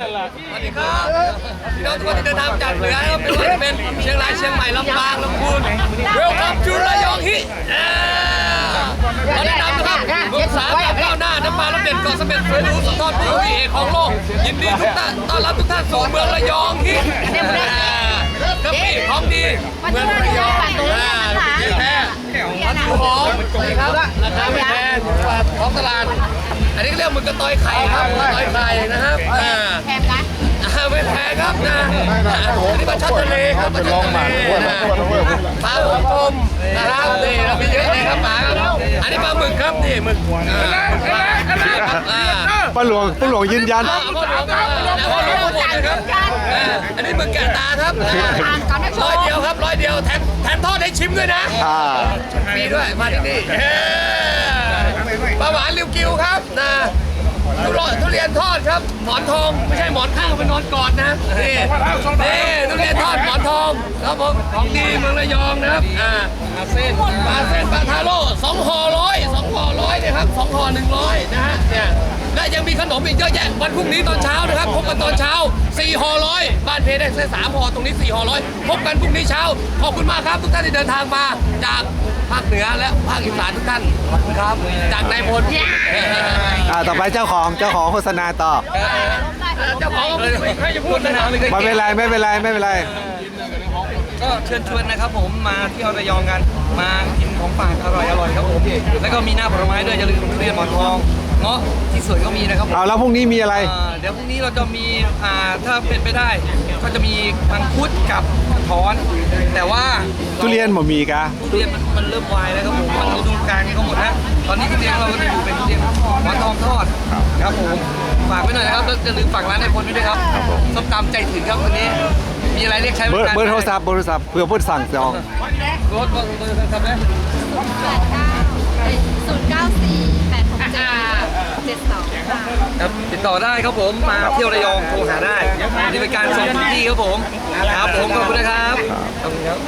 สวัสดีครับพี่น้องทุกคนที่เดินทางจากเหนือครับไม่ว่าจะเป็นเชียงรายเชียงใหม่ลำปางลำพูน Welcome to ระยองฮิเราแนะนำนะครับเมืองสากับก้าวหน้าน้ำปลาน้ำเด่นเกาะเสม็ดสวยหรูสุดยอดผู้มีเอกของโลกยินดีทุกท่านต้อนรับทุกท่านสู่เมืองระยองฮิกะปิของดีเมืองระยองแท้มันหอมครับราคาไม่แพงท้องตลาดอันนี้เรียกหมึกกระตอยไข่ครับกระตอยไข่นะครับแพงนะไม่แพงครับนะอันนี้ปลาช่อนทะเลครับปลาช่อนทะเลปลาหัวกลมนะครับนี่เรามีเยอะเลยครับปลาครับอันนี้ปลาหมึกครับนี่หมึกป้าหลวงยืนยันพ่อหลวงพ่อหลวงหมดเลยครับอันนี้หมึกแกะตาครับ100 เดียวครับ100 เดียวแถมทอดให้ชิมด้วยนะมีด้วยมาที่นี่ปลาหวานริวกิวครับนะทุเรียนทอดครับหมอนทองไม่ใช่หมอนข้างเป็นนอนกอดนะนี่ทุเรียนทอดหมอนทองครับผมของดีเมืองระยองนะครับปลาเส้นปลาทาโร่2 ห่อ 100 2 ห่อ 100นะครับ2 ห่อ 100นะฮะเนี่ยและยังมีขนมอีกเยอะแยะวันพรุ่งนี้ตอนเช้านะครับพบกันตอนเช้า4 ห่อ 100บ้านเพได้แค่3 ห่อตรงนี้4 ห่อ 100พบกันพรุ่งนี้เช้าขอบคุณมากครับทุกท่านที่เดินทางมาจากภาคเหนือและภาคอีสานทุกท่านขอบคุณครับจากนายพลต่อไปเจ้าของโฆษณาต่อเจ้าของไม่จะพูดนะไม่เป็นไรก็เชิญชวนนะครับผมมาเที่ยวระยองกันมากินของฝากอร่อยครับผมแล้วก็มีหน้าผลไม้ด้วยอย่าลืมทุเรียนหมอนทองเงาะที่สวยก็มีนะครับผมแล้วพรุ่งนี้มีอะไรเดี๋ยวพรุ่งนี้เราจะมีถ้าเป็นไปได้ก็จะมีมังคุดกับถอนแต่ว่าทุเรียนหมมีกะทุเรียนมันเริ่มวายแล้วครับผมมันฤดูกาลเขาหมดแล้วตอนนี้ทุเรียนเราก็จะอยู่เป็นทุเรียนหมอนทองทอดครับผมฝากไว้หน่อยนะครับแล้วจะลืมฝากร้านในพลด้วยครับส้มตำใจถึงครับวันนี้มีอะไรเรียกใช้เบอร์โทรศัพท์เพื่อพูดสั่งจองรถทำได้094-867-72ครับติดต่อได้ครับผมมาเที่ยวระยองโทรหาได้นี่เป็นการส่งถึงที่ครับผมครับผมขอบคุณนะครับขอบคุณครับ